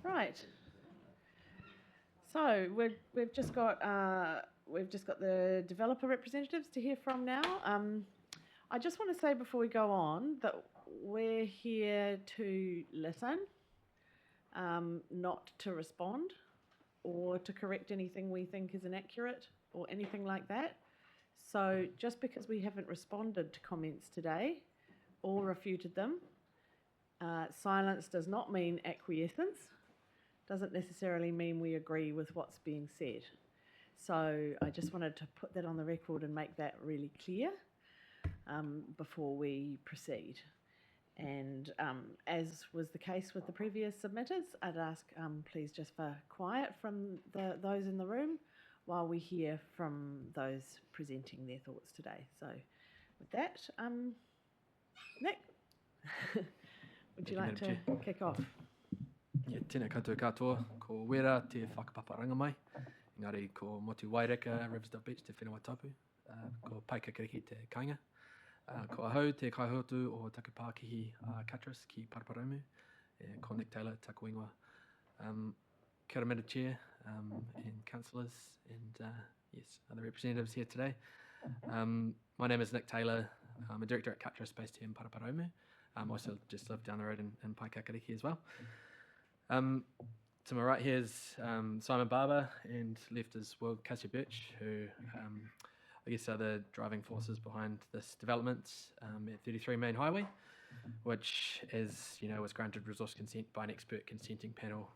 Right. So we've just got the developer representatives to hear from now. I just want to say before we go on that we're here to listen, not to respond or to correct anything we think is inaccurate or anything like that. So just because we haven't responded to comments today or refuted them, silence does not mean acquiescence, doesn't necessarily mean we agree with what's being said. So I just wanted to put that on the record and make that really clear before we proceed. And as was the case with the previous submitters, I'd ask please just for quiet from those in the room while we hear from those presenting their thoughts today. So with that, Nick, would you like to kick off? Tēnā koutou katoa, ko wera te whakapaparanga mai. Engari, ko motu waireka, Riversdale Beach, te whenua tapu. Ko paikakariki te kainga. Ko ahau te kaihotu o Takapākihi Katras ki Paraparaumu. Ko Nick Taylor, taku ingoa. Kia ora Madam Chair and councillors and yes, other representatives here today. My name is Nick Taylor. I'm a director at Katras based here in Paraparaumu. I also just live down the road in Paikakariki as well. To my right here is Simon Barber, and left is Will Cassia Birch, who I guess are the driving forces behind this development at 33 Main Highway, which is, was granted resource consent by an expert consenting panel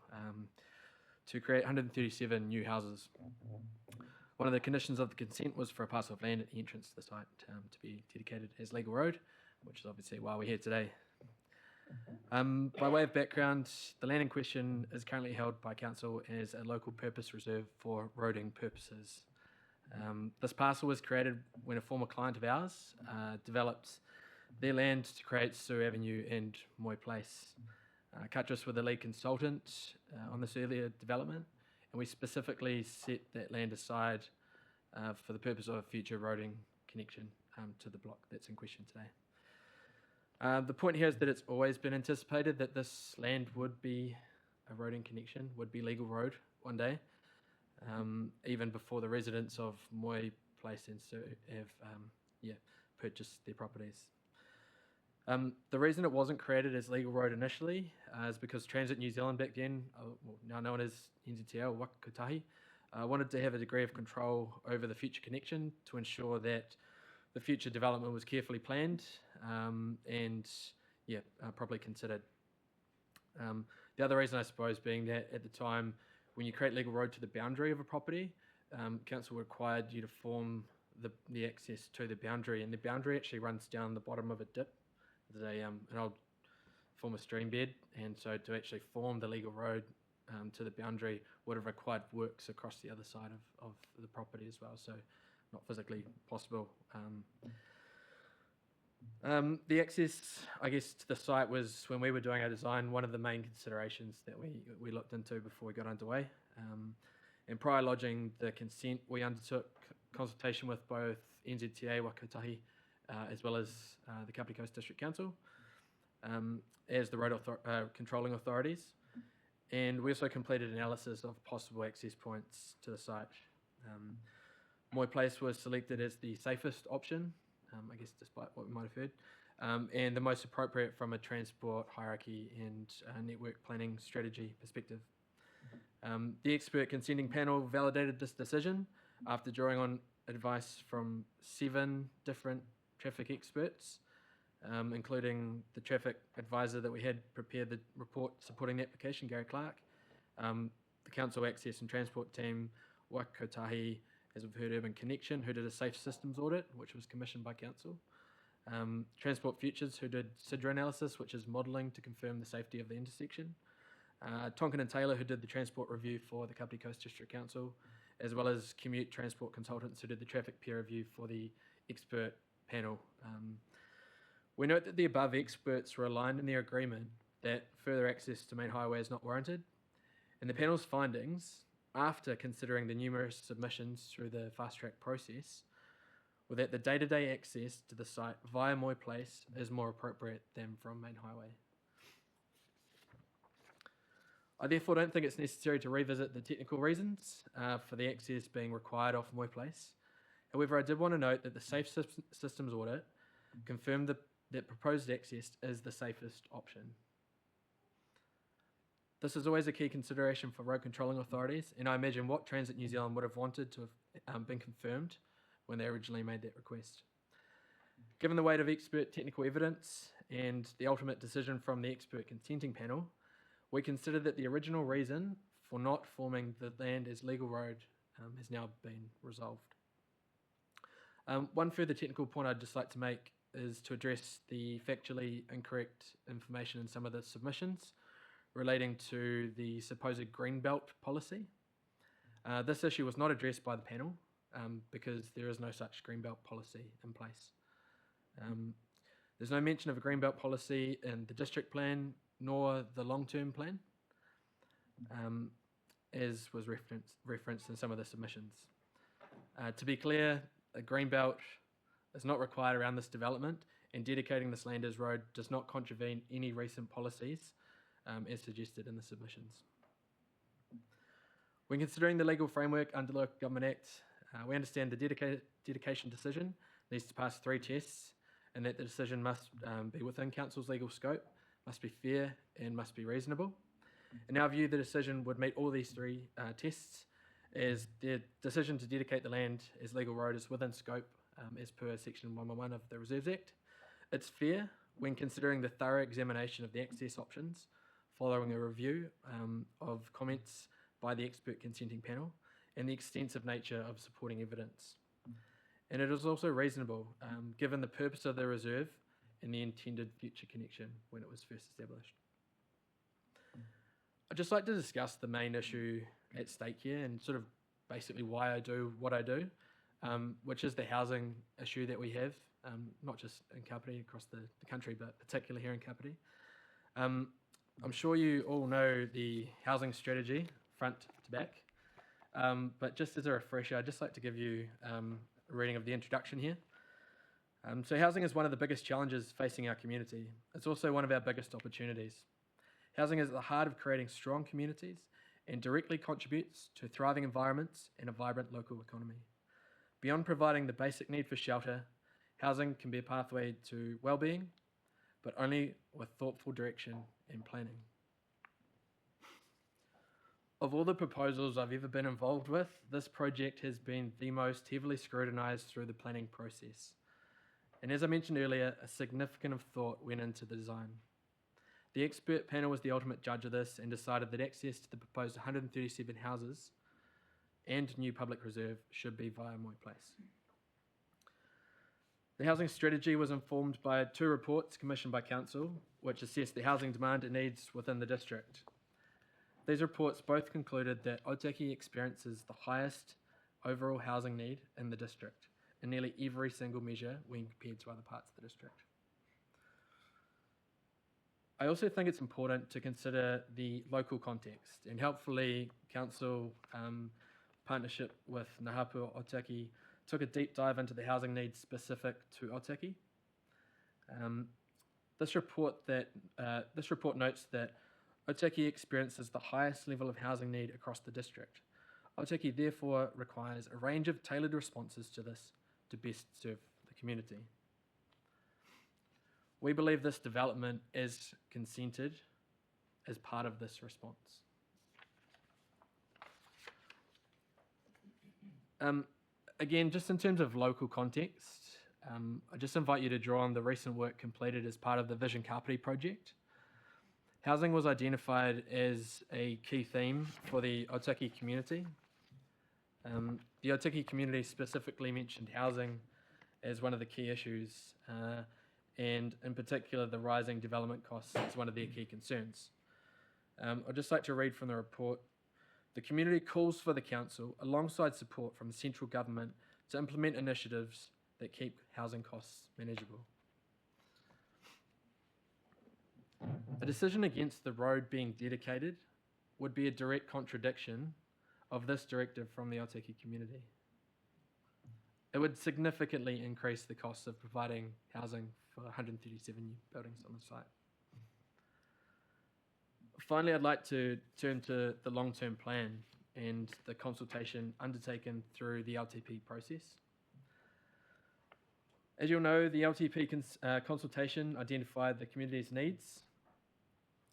to create 137 new houses. One of the conditions of the consent was for a parcel of land at the entrance to the site to be dedicated as legal road, which is obviously why we're here today. By way of background, the land in question is currently held by council as a local purpose reserve for roading purposes. This parcel was created when a former client of ours developed their land to create Sue Avenue and Moy Place. Katras were the lead consultant on this earlier development, and we specifically set that land aside for the purpose of a future roading connection to the block that's in question today. The point here is that it's always been anticipated that this land would be a roading connection, would be legal road one day, even before the residents of Moy Place and Sue have purchased their properties. The reason it wasn't created as legal road initially is because Transit New Zealand back then, now known as NZTL, Waka Kotahi, wanted to have a degree of control over the future connection to ensure that the future development was carefully planned and properly considered. The other reason, I suppose, being that at the time, when you create legal road to the boundary of a property, council required you to form the access to the boundary, and the boundary actually runs down the bottom of a dip. There's an old former stream bed, and so to actually form the legal road to the boundary would have required works across the other side of the property as well, so not physically possible. The access, I guess, to the site was, when we were doing our design, one of the main considerations that we looked into before we got underway. And prior lodging the consent, we undertook consultation with both NZTA, Waka as well as the Kapiti Coast District Council, as the road controlling authorities. And we also completed analysis of possible access points to the site. Moy Place was selected as the safest option, I guess despite what we might have heard, and the most appropriate from a transport hierarchy and network planning strategy perspective. The expert consenting panel validated this decision after drawing on advice from 7 different traffic experts, including the traffic advisor that we had prepared the report supporting the application, Gary Clark, the council access and transport team, Waka Kotahi, as we've heard, Urban Connection, who did a safe systems audit, which was commissioned by council. Transport Futures, who did SIDRA analysis, which is modelling to confirm the safety of the intersection. Tonkin and Taylor, who did the transport review for the Kapiti Coast District Council, as well as Commute Transport Consultants, who did the traffic peer review for the expert panel. We note that the above experts were aligned in their agreement that further access to Main Highway is not warranted, and the panel's findings, after considering the numerous submissions through the fast-track process, were that the day-to-day access to the site via Moy Place is more appropriate than from Main Highway. I therefore don't think it's necessary to revisit the technical reasons for the access being required off Moy Place. However, I did want to note that the Safe Systems audit confirmed that proposed access is the safest option. This is always a key consideration for road controlling authorities, and I imagine what Transit New Zealand would have wanted to have been confirmed when they originally made that request. Given the weight of expert technical evidence and the ultimate decision from the expert consenting panel, we consider that the original reason for not forming the land as legal road has now been resolved. One further technical point I'd just like to make is to address the factually incorrect information in some of the submissions relating to the supposed greenbelt policy. This issue was not addressed by the panel because there is no such greenbelt policy in place. There's no mention of a greenbelt policy in the district plan nor the long-term plan, as was referenced in some of the submissions. To be clear, a greenbelt is not required around this development, and dedicating this land as road does not contravene any recent policies as suggested in the submissions. When considering the legal framework under the Local Government Act, we understand the dedication decision needs to pass 3 tests, and that the decision must be within Council's legal scope, must be fair, and must be reasonable. In our view, the decision would meet all these 3 tests, as the decision to dedicate the land as legal road is within scope as per section 111 of the Reserves Act. It's fair when considering the thorough examination of the access options following a review of comments by the expert consenting panel and the extensive nature of supporting evidence. And it is also reasonable given the purpose of the reserve and the intended future connection when it was first established. I'd just like to discuss the main issue at stake here and sort of basically why I do what I do, which is the housing issue that we have, not just in Kapiti, across the country, but particularly here in Kapiti. I'm sure you all know the housing strategy front to back, but just as a refresher, I'd just like to give you a reading of the introduction here. So housing is one of the biggest challenges facing our community. It's also one of our biggest opportunities. Housing is at the heart of creating strong communities and directly contributes to thriving environments and a vibrant local economy. Beyond providing the basic need for shelter, housing can be a pathway to well-being, but only with thoughtful direction and planning. Of all the proposals I've ever been involved with, this project has been the most heavily scrutinised through the planning process. And as I mentioned earlier, a significant thought went into the design. The expert panel was the ultimate judge of this and decided that access to the proposed 137 houses and new public reserve should be via Moy Place. The housing strategy was informed by 2 reports commissioned by Council, which assessed the housing demand and needs within the district. These reports both concluded that Otaki experiences the highest overall housing need in the district in nearly every single measure when compared to other parts of the district. I also think it's important to consider the local context, and helpfully Council, partnership with Nahapu Otaki, took a deep dive into the housing needs specific to Otaki. This report notes that Otaki experiences the highest level of housing need across the district. Otaki therefore requires a range of tailored responses to this to best serve the community. We believe this development is consented as part of this response. Again, just in terms of local context, I just invite you to draw on the recent work completed as part of the Vision Kapiti project. Housing was identified as a key theme for the Otaki community. The Otaki community specifically mentioned housing as one of the key issues, and in particular the rising development costs is one of their key concerns. I'd just like to read from the report. The community calls for the council, alongside support from the central government, to implement initiatives that keep housing costs manageable. A decision against the road being dedicated would be a direct contradiction of this directive from the Otaki community. It would significantly increase the costs of providing housing for 137 new buildings on the site. Finally, I'd like to turn to the long-term plan and the consultation undertaken through the LTP process. As you'll know, the LTP consultation identified the community's needs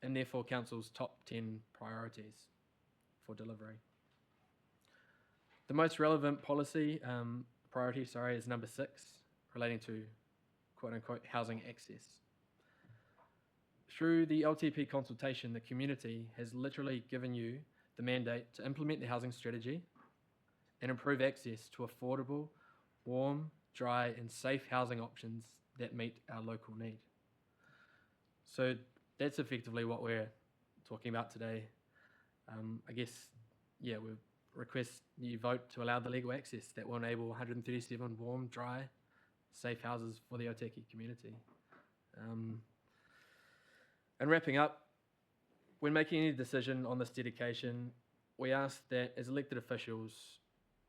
and therefore Council's top 10 priorities for delivery. The most relevant policy priority, is number 6, relating to quote-unquote housing access. Through the LTP consultation, the community has literally given you the mandate to implement the housing strategy and improve access to affordable, warm, dry and safe housing options that meet our local need. So that's effectively what we're talking about today. We request you vote to allow the legal access that will enable 137 warm, dry, safe houses for the Otaki community. And wrapping up, when making any decision on this dedication, we ask that as elected officials,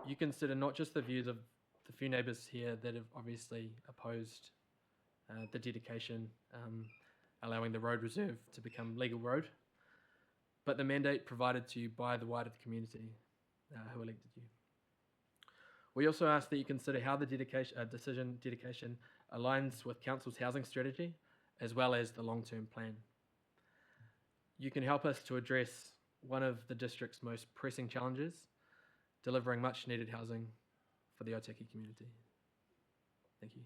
you consider not just the views of the few neighbours here that have obviously opposed the dedication, allowing the road reserve to become legal road, but the mandate provided to you by the wider community who elected you. We also ask that you consider how the dedication aligns with Council's housing strategy, as well as the long-term plan. You can help us to address one of the district's most pressing challenges, delivering much needed housing for the Otaki community. Thank you.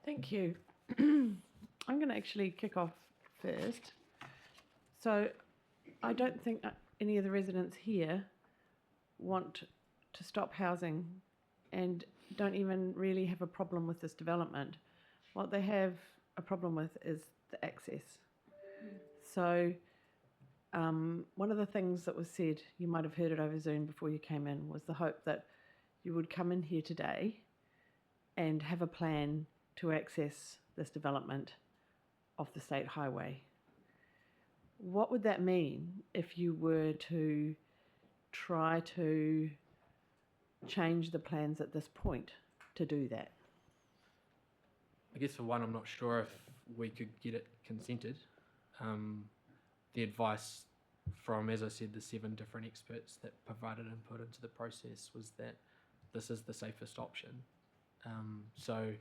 Thank you. I'm going to actually kick off first. So I don't think any of the residents here want to stop housing and don't even really have a problem with this development. What they have a problem with is the access. So one of the things that was said, you might have heard it over Zoom before you came in, was the hope that you would come in here today and have a plan to access this development off the state highway. What would that mean if you were to try to change the plans at this point to do that? I guess for one, I'm not sure if we could get it consented. The advice from, as I said, the 7 different experts that provided input into the process was that this is the safest option. So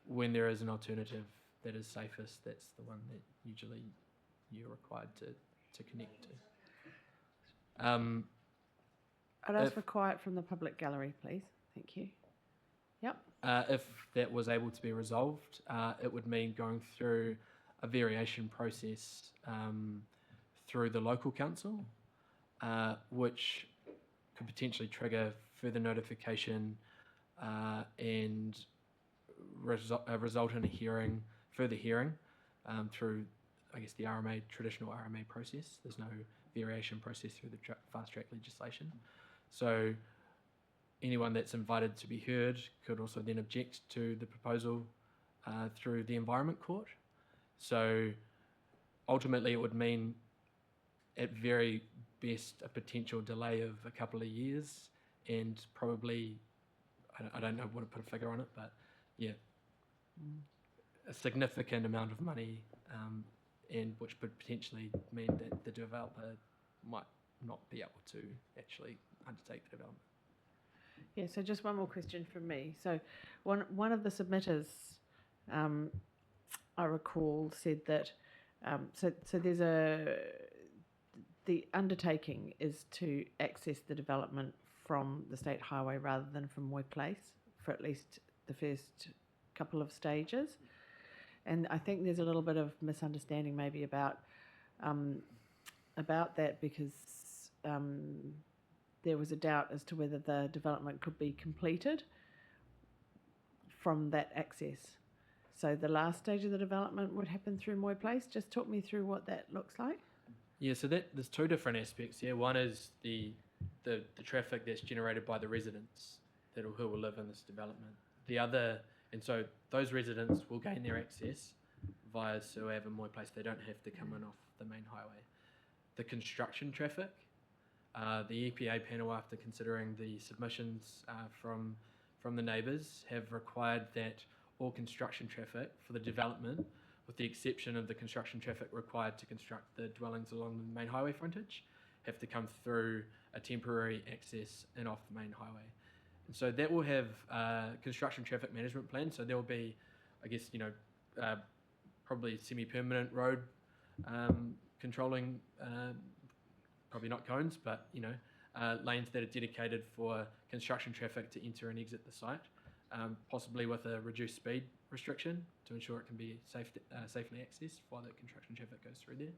when there is an alternative that is safest, that's the one that usually you're required to connect to. I'd ask for quiet from the public gallery, please. Thank you. Yep. If that was able to be resolved, it would mean going through a variation process through the local council, which could potentially trigger further notification and result in a further hearing through, I guess, the traditional RMA process. There's no variation process through the fast track legislation. So anyone that's invited to be heard could also then object to the proposal through the Environment Court. So ultimately it would mean at very best a potential delay of a couple of years and probably, I don't know what to put a figure on it, but yeah, a significant amount of money and which would potentially mean that the developer might not be able to actually undertake the development. Yeah, so just one more question from me. So one of the submitters, I recall, said that, so there's the undertaking is to access the development from the state highway rather than from Moy Place for at least the first couple of stages. And I think there's a little bit of misunderstanding maybe about that because there was a doubt as to whether the development could be completed from that access. So the last stage of the development would happen through Moy Place. Just talk me through what that looks like. Yeah, so there's 2 different aspects here. One is the traffic that's generated by the residents who will live in this development. The other, and so those residents will gain their access via Suave and Moy Place. They don't have to come in off the main highway. The construction traffic, the EPA panel, after considering the submissions from the neighbours, have required that all construction traffic for the development with the exception of the construction traffic required to construct the dwellings along the main highway frontage, have to come through a temporary access and off the main highway. And so that will have a construction traffic management plan. So there will be, I guess, probably semi-permanent road controlling, probably not cones, but, lanes that are dedicated for construction traffic to enter and exit the site, possibly with a reduced speed restriction to ensure it can be safely accessed while the construction traffic goes through there.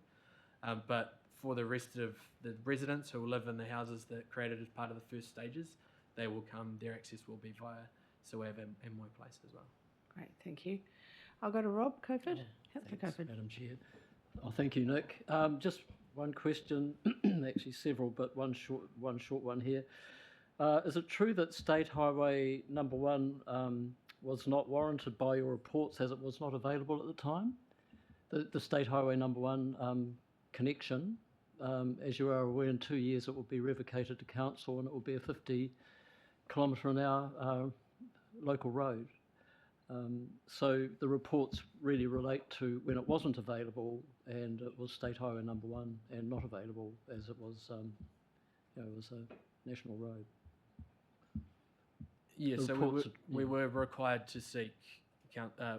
But for the rest of the residents who will live in the houses that created as part of the first stages, their access will be via Suave and Moy Place as well. Great, thank you. I'll go to Rob Coford. Thanks, Coford. Madam Chair. Oh, thank you, Nick. Just one question, actually several, but one short one here. Is it true that State Highway number 1 was not warranted by your reports as it was not available at the time? The State Highway number 1 connection, as you are aware, in 2 years it will be revocated to council and it will be a 50-kilometre-an-hour local road. So the reports really relate to when it wasn't available and it was State Highway number 1 and not available as it was, it was a national road. Yeah, The so reports we were required to seek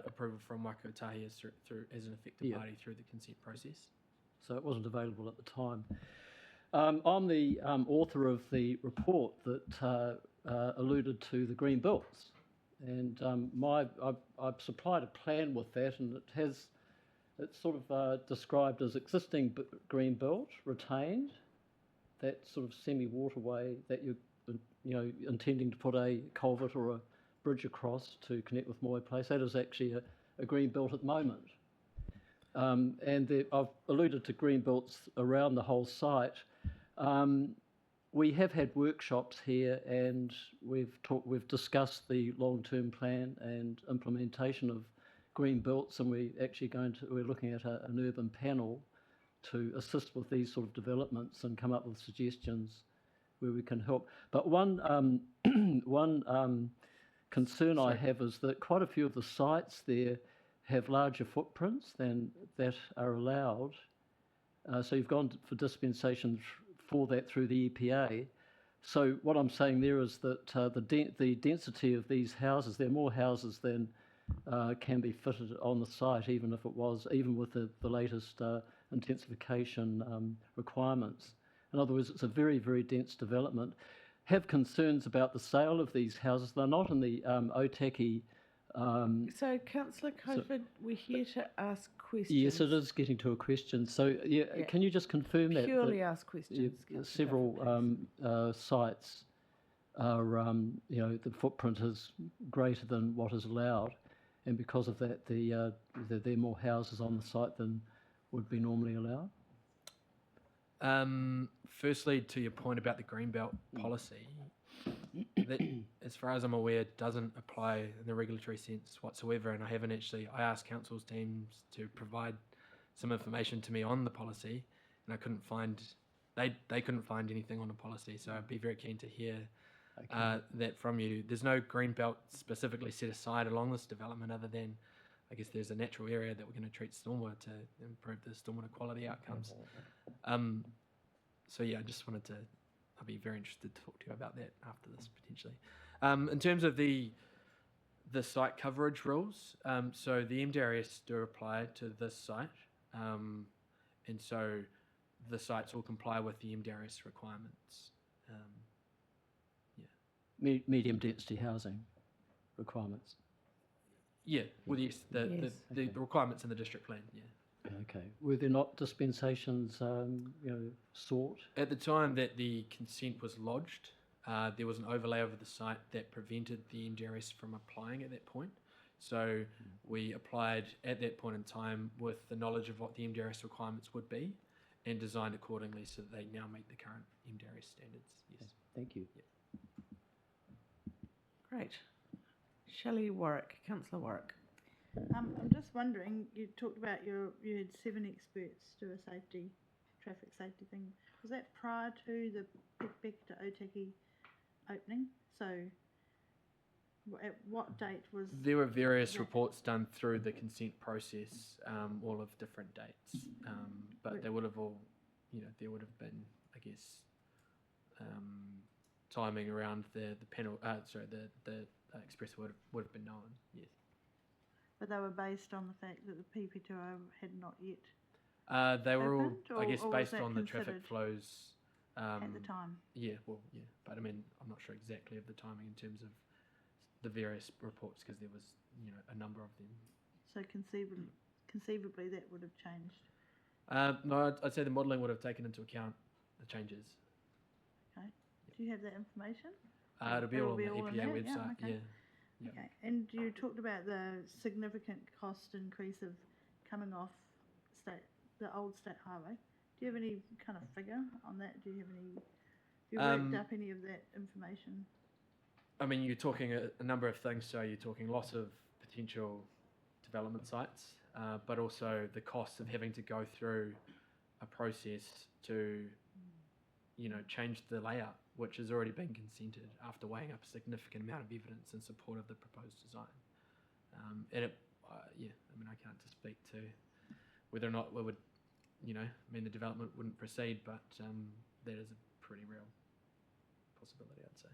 approval from Waikato Tahi as an effective party through the consent process. So it wasn't available at the time. I'm the author of the report that alluded to the green belts, and I've supplied a plan with that, and it's sort of described as existing green belt retained, that sort of semi-waterway that you're intending to put a culvert or a bridge across to connect with Moy Place. That is actually a green belt at the moment. And I've alluded to green belts around the whole site. We have had workshops here, and we've discussed the long-term plan and implementation of green belts, and we're looking at an urban panel to assist with these sort of developments and come up with suggestions where we can help. But one concern I have is that quite a few of the sites there have larger footprints than that are allowed. So you've gone for dispensation for that through the EPA. So what I'm saying there is that the density of these houses, there are more houses than can be fitted on the site, even with the latest intensification requirements. In other words, it's a very, very dense development. Have concerns about the sale of these houses. They're not in the Otaki. So, Councillor Coford, we're here to ask questions. Yes, it is getting to a question. So, can you just confirm that? Purely ask questions. Several sites are, the footprint is greater than what is allowed, and because of that, there are more houses on the site than would be normally allowed. Firstly, to your point about the Greenbelt policy, that, as far as I'm aware, doesn't apply in the regulatory sense whatsoever, and I asked council's teams to provide some information to me on the policy, and I couldn't find, they couldn't find anything on the policy, so I'd be very keen to hear that from you. There's no Greenbelt specifically set aside along this development other than, I guess there's a natural area that we're going to treat stormwater to improve the stormwater quality outcomes. So yeah, I'll be very interested to talk to you about that after this potentially. In terms of the site coverage rules, so the MDRS do apply to this site, and so the sites will comply with the MDRS requirements. Medium density housing requirements. Yeah, well, yes, the requirements in the district plan, yeah. Okay. Were there not dispensations, sought? At the time that the consent was lodged, there was an overlay over the site that prevented the MDRS from applying at that point. So we applied at that point in time with the knowledge of what the MDRS requirements would be and designed accordingly so that they now meet the current MDRS standards. Yes. Thank you. Yep. Great. Shelley Warwick, Councillor Warwick. I'm just wondering, you talked about you had 7 experts do a traffic safety thing. Was that prior to the Pekpeka to Otaki opening? So At what date was? There were various that? reports done through the consent process, all of different dates, but Right. they would have all, there would have been, I guess, timing around the panel. The express would have been known. Yes. But they were based on the fact that the PP2O had not yet They were all, opened, I guess, or was based that on the traffic considered flows. at the time. Yeah, well, yeah, but I mean, I'm not sure exactly of the timing in terms of the various reports because there was, a number of them. So conceivably that would have changed. No, I'd say the modelling would have taken into account the changes. Okay. Do you have that information? It'll be all on the in EPA there? website. Yeah, okay. Yeah. Okay. And you talked about the significant cost increase of coming off the old state highway. Do you have any kind of figure on that? Do you worked up any of that information? I mean, you're talking a number of things. So you're talking lots of potential development sites, but also the cost of having to go through a process to, change the layout, which has already been consented after weighing up a significant amount of evidence in support of the proposed design. And I can't just speak to whether or not it would, mean the development wouldn't proceed, but that is a pretty real possibility, I'd say.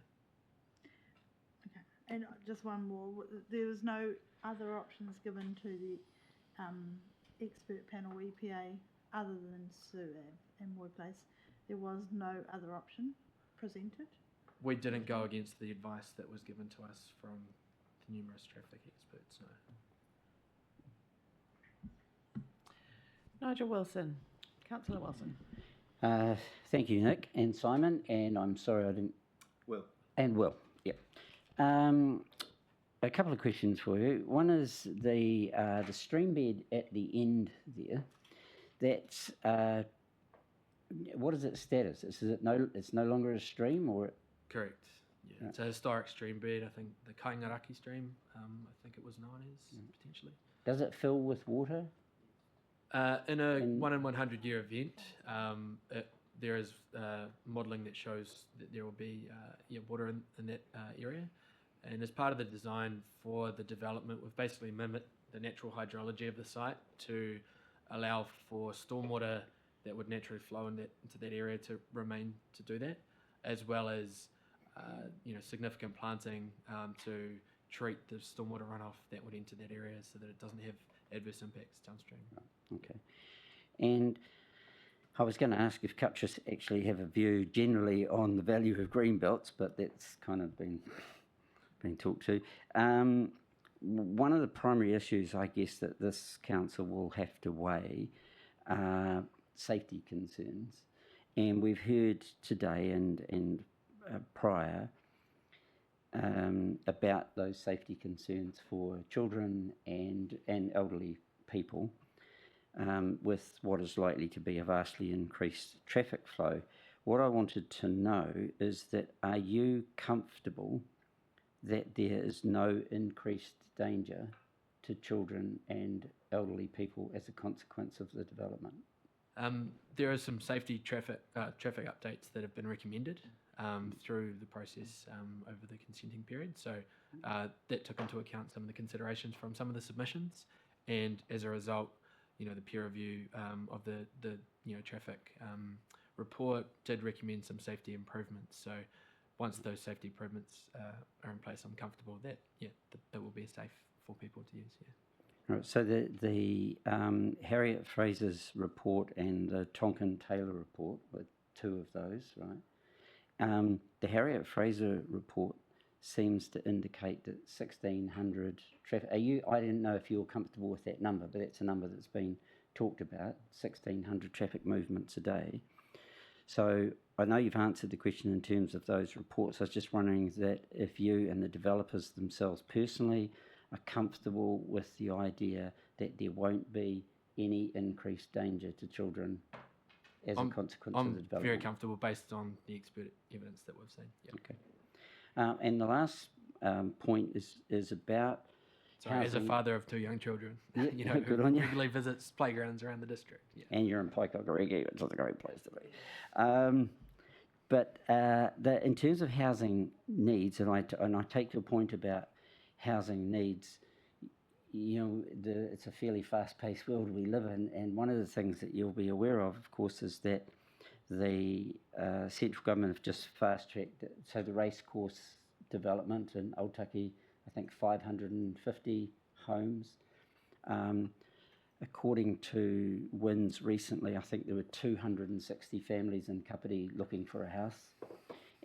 Okay. And just one more. There was no other options given to the expert panel EPA other than SUAB and Moy Place. There was no other option presented. We didn't go against the advice that was given to us from the numerous traffic experts, no. Nigel Wilson, Councillor Wilson. Thank you, Nick and Simon, and I'm sorry I didn't... Will. And Will, yeah. A couple of questions for you. One is the stream bed at the end there. That's... what is its status? It's no longer a stream, or... Correct. Yeah, Right. It's a historic stream bed. I think the Kaingaraki stream, I think it was known as, potentially. Does it fill with water? In a 1 in 100 year event, there is modelling that shows that there will be water in that area. And as part of the design for the development, we've basically mimicked the natural hydrology of the site to allow for stormwater that would naturally flow into that area to remain to do that, as well as significant planting to treat the stormwater runoff that would enter that area so that it doesn't have adverse impacts downstream. Okay. And I was going to ask if councillors actually have a view generally on the value of green belts, but that's kind of been talked to. One of the primary issues, I guess, that this council will have to weigh are safety concerns. And we've heard today and prior about those safety concerns for children and elderly people with what is likely to be a vastly increased traffic flow. What I wanted to know is that are you comfortable that there is no increased danger to children and elderly people as a consequence of the development? There are some safety traffic updates that have been recommended through the process over the consenting period. So that took into account some of the considerations from some of the submissions, and as a result, the peer review of the traffic report did recommend some safety improvements. So once those safety improvements are in place, I'm comfortable that that will be safe for people to use. Yeah. Right, so the Harriet Fraser's report and the Tonkin Taylor report were two of those, right? The Harriet Fraser report seems to indicate that 1,600 traffic. I didn't know if you're comfortable with that number, but that's a number that's been talked about, 1,600 traffic movements a day. So I know you've answered the question in terms of those reports. I was just wondering that if you and the developers themselves personally are comfortable with the idea that there won't be any increased danger to children as a consequence of the development. I'm very comfortable based on the expert evidence that we've seen. Yep. Okay. And the last point is about Sorry, as a housing. father of 2 young children, Yeah, good who on you. regularly visits playgrounds around the district. Yeah. And you're in Paikakariki, which is a great place to be. But in terms of housing needs, and I take your point about housing needs, it's a fairly fast-paced world we live in, and one of the things that you'll be aware of course, is that the central government have just fast-tracked it. So the racecourse development in Aotaki, I think 550 homes. According to Winds recently, I think there were 260 families in Kapiti looking for a house.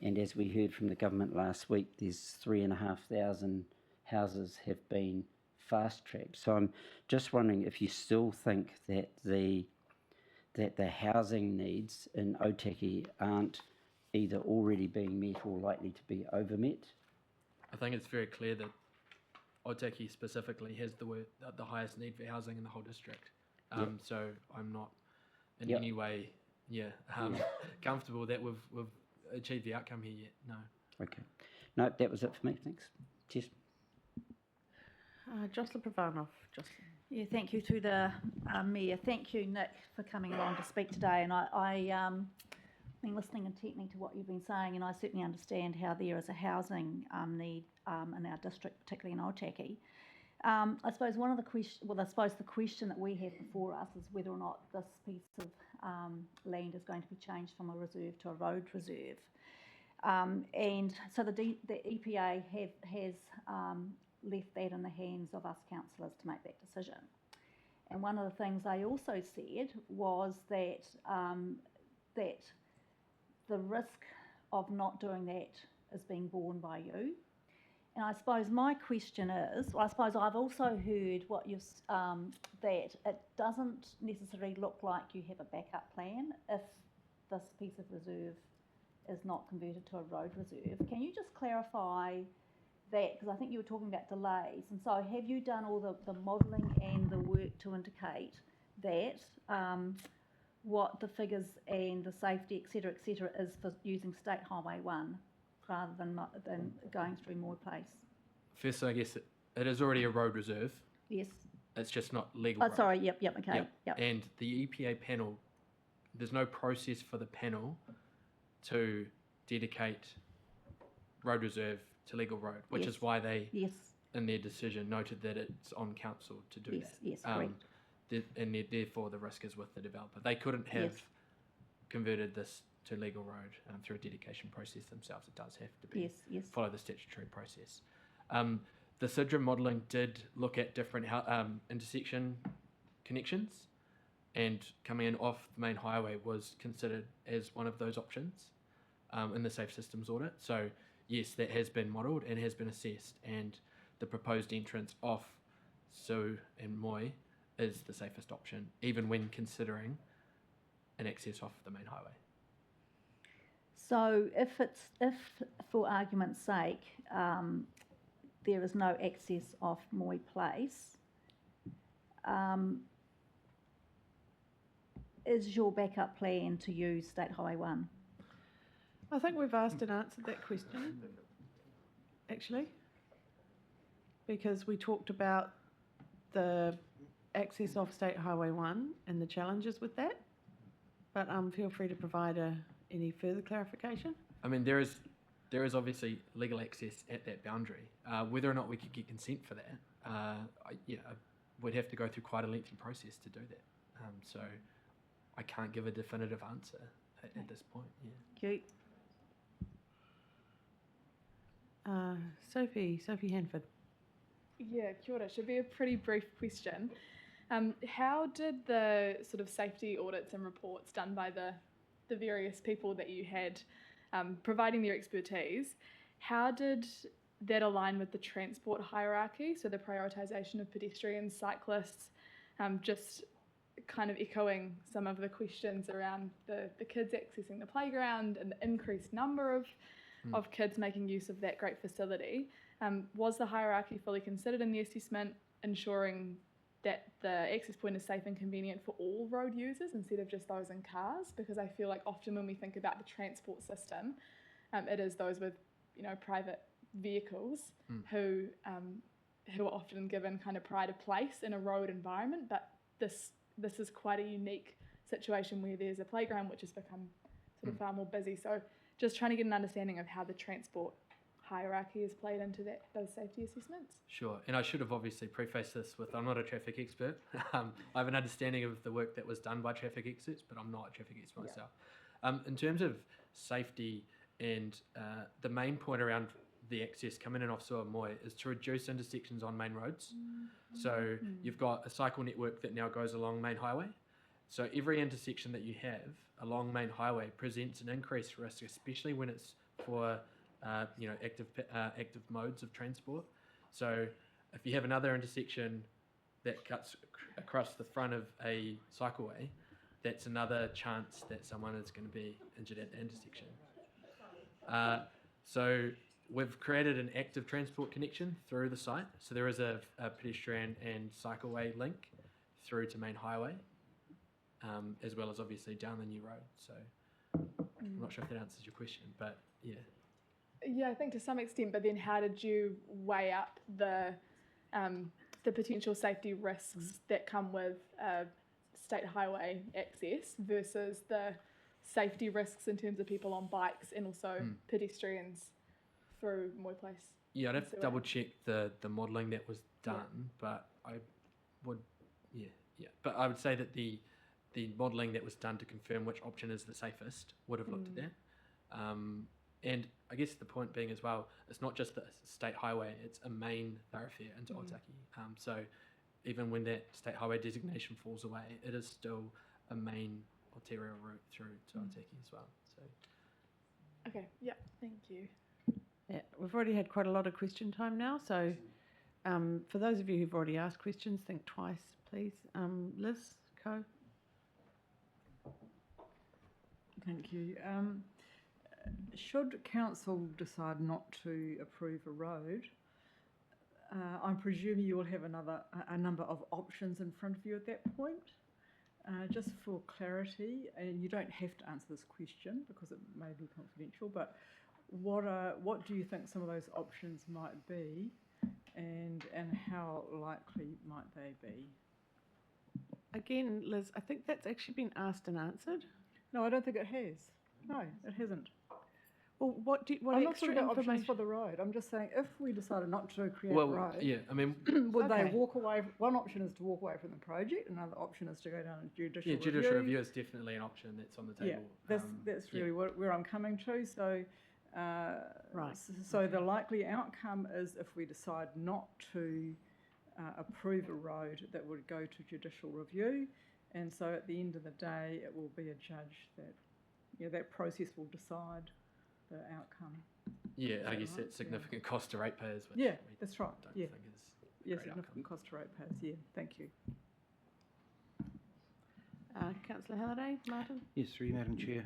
And as we heard from the government last week, there's 3,500 houses have been fast-tracked. So I'm just wondering if you still think that the housing needs in Otaki aren't either already being met or likely to be over-met. I think it's very clear that Otaki specifically has the highest need for housing in the whole district. So I'm not in any way comfortable that we've achieved the outcome here yet. No. Okay. No, that was it for me. Thanks. Cheers. Jocelyn Pravanov. Jocelyn. Yeah, thank you to the Mayor. Thank you, Nick, for coming along to speak today. And I've been listening intently to what you've been saying, and I certainly understand how there is a housing need in our district, particularly in Otaki. I suppose the question that we have before us is whether or not this piece of land is going to be changed from a reserve to a road reserve. And so the EPA has left that in the hands of us councillors to make that decision. And one of the things they also said was that that the risk of not doing that is being borne by you. And I suppose my question is, I suppose I've also heard what you've that it doesn't necessarily look like you have a backup plan if this piece of reserve is not converted to a road reserve. Can you just clarify that, because I think you were talking about delays, and so have you done all the modelling and the work to indicate that what the figures and the safety, et cetera, is for using State Highway 1 rather than going through Moy Place? First, I guess it is already a road reserve. Yes. It's just not legal. Oh, road. sorry, yep, okay. Yep. And the EPA panel, there's no process for the panel to dedicate road reserve to legal road, which is why they, in their decision, noted that it's on council to do that. Yes, correct. And therefore the risk is with the developer. They couldn't have converted this to legal road through a dedication process themselves. It does have to be follow the statutory process. The Sidra modelling did look at different intersection connections, and coming in off the main highway was considered as one of those options in the Safe Systems audit. So yes, that has been modelled and has been assessed, and the proposed entrance off Sue and Moy is the safest option, even when considering an access off the main highway. So if for argument's sake, there is no access off Moy Place, is your backup plan to use State Highway 1? I think we've asked and answered that question, actually, because we talked about the access off State Highway 1 and the challenges with that, but feel free to provide any further clarification. I mean, there is obviously legal access at that boundary. Whether or not we could get consent for that, we'd have to go through quite a lengthy process to do that. So I can't give a definitive answer at this point. Yeah. Thank you. Sophie Hanford. Yeah, kia ora. Should be a pretty brief question. How did the sort of safety audits and reports done by the various people that you had providing their expertise, how did that align with the transport hierarchy? So the prioritisation of pedestrians, cyclists, just kind of echoing some of the questions around the kids accessing the playground and the increased number of kids making use of that great facility. Was the hierarchy fully considered in the assessment, ensuring that the access point is safe and convenient for all road users instead of just those in cars? Because I feel like often when we think about the transport system, it is those with, private vehicles who are often given kind of pride of place in a road environment. But this is quite a unique situation where there's a playground which has become sort of far more busy. So just trying to get an understanding of how the transport hierarchy has played into those safety assessments? Sure, and I should have obviously prefaced this with I'm not a traffic expert. I have an understanding of the work that was done by traffic experts, but I'm not a traffic expert myself. In terms of safety and the main point around the access coming in off Sewer Moy is to reduce intersections on main roads. So you've got a cycle network that now goes along main highway. So every intersection that you have along main highway presents an increased risk, especially when it's for active modes of transport. So if you have another intersection that cuts across the front of a cycleway, that's another chance that someone is going to be injured at the intersection. So we've created an active transport connection through the site. So there is a pedestrian and cycleway link through to main highway, as well as obviously down the new road. So I'm not sure if that answers your question, but yeah. Yeah, I think to some extent, but then how did you weigh up the potential safety risks that come with state highway access versus the safety risks in terms of people on bikes and also pedestrians through Moy Place? Yeah, I'd have to double check the modelling that was done, but I would, but I would say that the modelling that was done to confirm which option is the safest would have looked at that. And I guess the point being as well, it's not just the state highway, it's a main thoroughfare into Otaki. So even when that state highway designation falls away, it is still a main arterial route through to Otaki as well. So. Okay, yeah, thank you. Yeah, we've already had quite a lot of question time now, so for those of you who've already asked questions, think twice, please. Liz, Co. Thank you. Should council decide not to approve a road, I presume you will have a number of options in front of you at that point. Just for clarity, and you don't have to answer this question because it may be confidential, but what do you think some of those options might be, and how likely might they be? Again, Liz, I think that's actually been asked and answered. No, I don't think it has. No, it hasn't. Well, what I'm not extra talking about options information? for the road. I'm just saying if we decided not to create a Well, road, yeah, I mean, would they Okay. walk away? One option is to walk away from the project. Another option is to go down a judicial yeah, review. judicial review is definitely an option that's on the Yeah, table. that's really where I'm coming to. So, Right. So the likely outcome is if we decide not to approve a road, that would go to judicial review, and so at the end of the day, it will be a judge that, that process will decide the outcome. Yeah, I that guess right? that's significant cost to ratepayers, which Yeah, we that's right. don't Yeah, think is a yeah, great significant cost to ratepayers. Yeah, thank you. Councillor Halliday, Martin? Yes, through you, Madam Chair.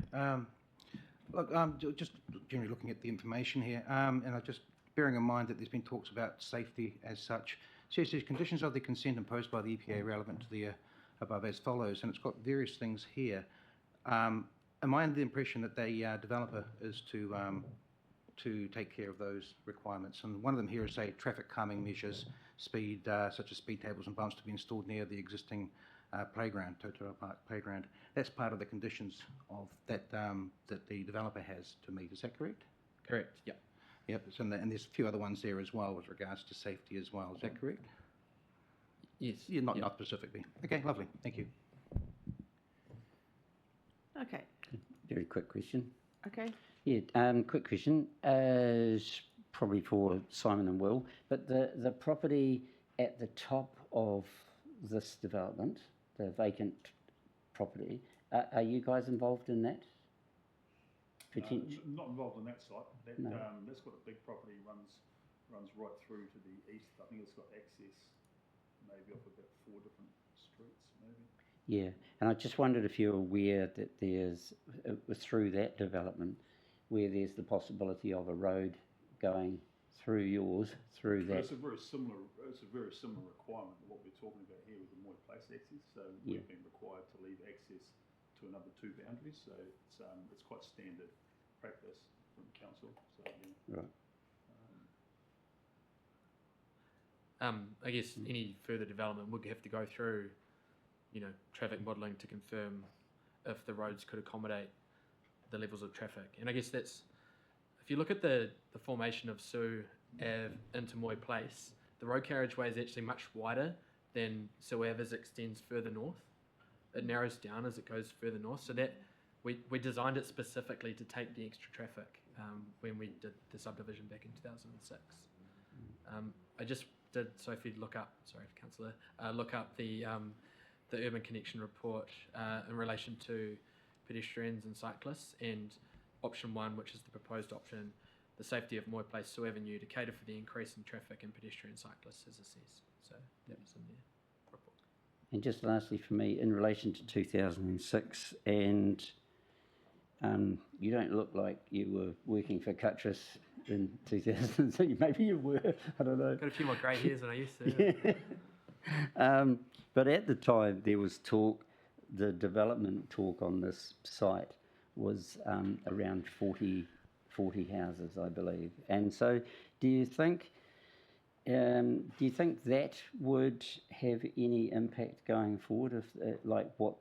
Look, just generally looking at the information here, and I just bearing in mind that there's been talks about safety as such. So it says conditions of the consent imposed by the EPA relevant to the above as follows, and it's got various things here. Am I under the impression that the developer is to take care of those requirements? And one of them here is, say, traffic calming measures, speed, such as speed tables and bumps to be installed near the existing playground, Totoro Park playground. That's part of the conditions of that that the developer has to meet. Is that correct? Correct, yeah. Yep. So, and there's a few other ones there as well with regards to safety as well. Is that correct? Yes. Yeah, not yeah. specifically. Okay, lovely. Thank you. Okay. Very quick question. Okay. Yeah, quick question. Probably for Simon and Will, but the property at the top of this development, the vacant property, are you guys involved in that? Not involved in that site. That, No. That's got a big property, runs right through to the east. I think it's got access maybe off about 4 different streets, maybe. Yeah, and I just wondered if you're aware that there's, through that development, where there's the possibility of a road going through yours, through that. It's a very similar requirement to what we're talking about here with the Moy Place access. So Yeah. we've been required to leave access to another 2 boundaries. So it's quite standard practice from council. So yeah. Right. I guess any further development would have to go through, traffic modelling to confirm if the roads could accommodate the levels of traffic. And I guess that's, if you look at the formation of Sue Ave into Moy Place, the road carriageway is actually much wider than Sue Ave as it extends further north. It narrows down as it goes further north, so that we designed it specifically to take the extra traffic when we did the subdivision back in 2006. I just did Sophie look up, sorry, Councillor, look up the Urban Connection report in relation to pedestrians and cyclists, and option 1, which is the proposed option, the safety of Moy Place Sue Avenue to cater for the increase in traffic and pedestrian cyclists as assessed. So that was in the report. And just lastly for me, in relation to 2006, and you don't look like you were working for Cuttress in 2006. Maybe you were, I don't know. Got a few more grey hairs than I used to. Yeah. But at the time, there was talk, the development talk on this site was around 40 houses, I believe. And so do you think that would have any impact going forward if, like what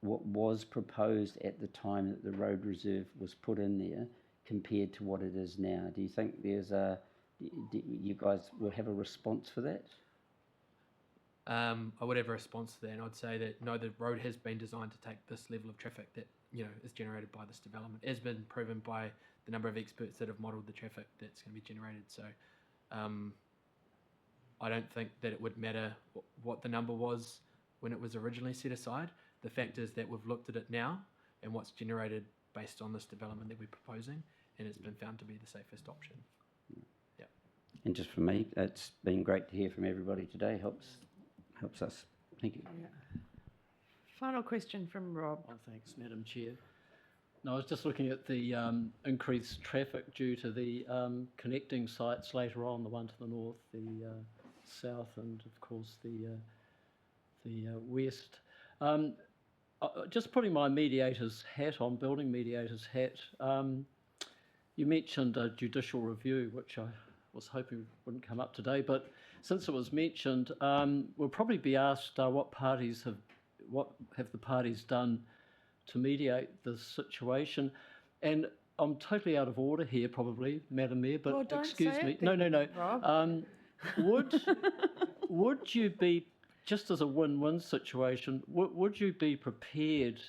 was proposed at the time that the road reserve was put in there compared to what it is now? Do you think you guys will have a response for that? I would have a response to that, and I'd say that no, the road has been designed to take this level of traffic that is generated by this development. It has been proven by the number of experts that have modelled the traffic that's going to be generated. So I don't think that it would matter what the number was when it was originally set aside. The fact is that we've looked at it now and what's generated based on this development that we're proposing, and it's been found to be the safest option. Yeah. And just for me, it's been great to hear from everybody today. Helps us. Thank you. Yeah. Final question from Rob. Oh, thanks, Madam Chair. No, I was just looking at the increased traffic due to the connecting sites later on, the one to the north, the south, and of course the west. Just putting my mediator's hat on, building mediator's hat, you mentioned a judicial review, which I was hoping wouldn't come up today, but since it was mentioned, we'll probably be asked what have the parties done to mediate this situation. And I'm totally out of order here, probably, Madam Mayor, but Well, don't excuse say me. it No. then, Rob. Would you be, just as a win-win situation, would you be prepared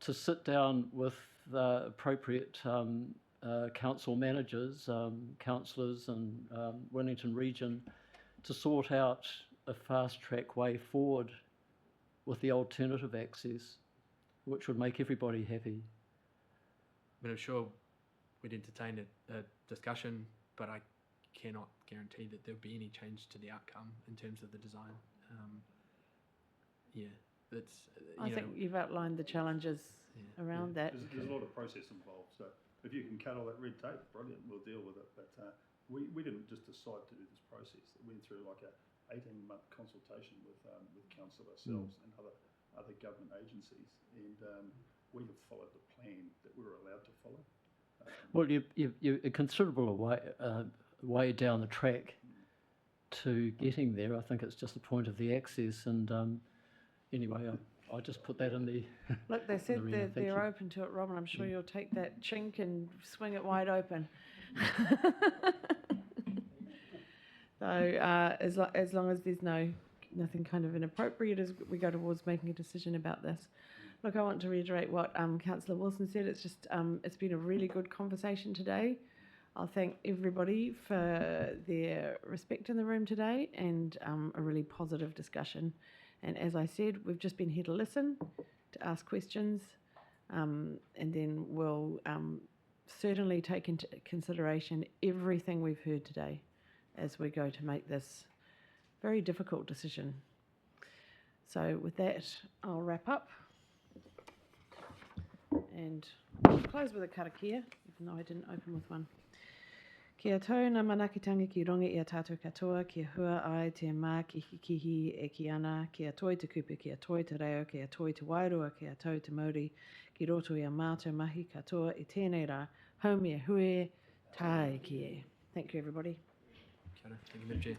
to sit down with the appropriate council managers, councillors and Wellington Region to sort out a fast-track way forward with the alternative access, which would make everybody happy? I mean, I'm sure we'd entertain a discussion, but I cannot guarantee that there'll be any change to the outcome in terms of the design. I think you've outlined the challenges around that. There's a lot of process involved, so if you can cut all that red tape, brilliant, we'll deal with it. But we didn't just decide to do this process. It went through like a 18-month consultation with council ourselves and other government agencies, and we have followed the plan that we were allowed to follow. Well, you're a considerable way down the track to getting there. I think it's just the point of the access, and anyway, I just put that in the. Look, they said Thank they're you. open to it, Rob, and I'm sure you'll take that chink and swing it wide open. So as long as there's nothing kind of inappropriate as we go towards making a decision about this. Look, I want to reiterate what Councillor Wilson said. It's just it's been a really good conversation today. I'll thank everybody for their respect in the room today and a really positive discussion. And as I said, we've just been here to listen, to ask questions, and then we'll certainly take into consideration everything we've heard today as we go to make this very difficult decision. So with that, I'll wrap up and close with a karakia, even though I didn't open with one. Kia tōna manakitanga ki ronga i a tātou katoa, kia hua ai te mā ki hikihi e ki ana, kia toi te kupu, kia toi te reo, kia toi te wairua, kia tau te mauri, ki roto i a mātou mahi katoa i tēnei rā, haumia hue, tae ki e. Thank you, everybody. Kia ora. Thank you, Madam Chair.